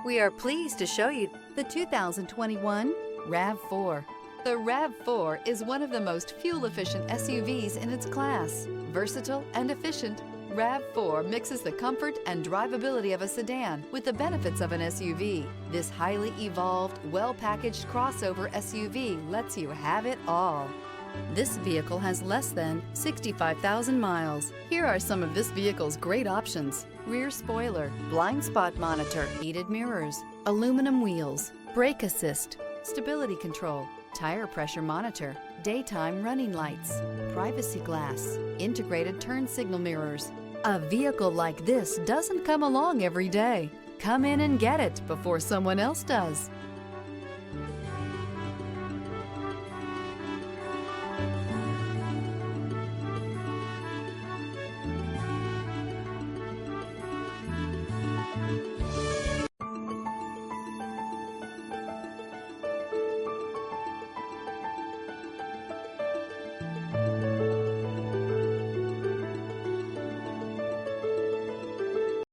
We are pleased to show you the 2021 RAV4. The RAV4 is one of the most fuel-efficient SUVs in its class. Versatile and efficient, RAV4 mixes the comfort and drivability of a sedan with the benefits of an SUV. This highly evolved, well-packaged crossover SUV lets you have it all. This vehicle has less than 65,000 miles. Here are some of this vehicle's great options: rear spoiler, blind spot monitor, heated mirrors, aluminum wheels, brake assist, stability control, tire pressure monitor, daytime running lights, privacy glass, integrated turn signal mirrors. A vehicle like this doesn't come along every day. Come in and get it before someone else does.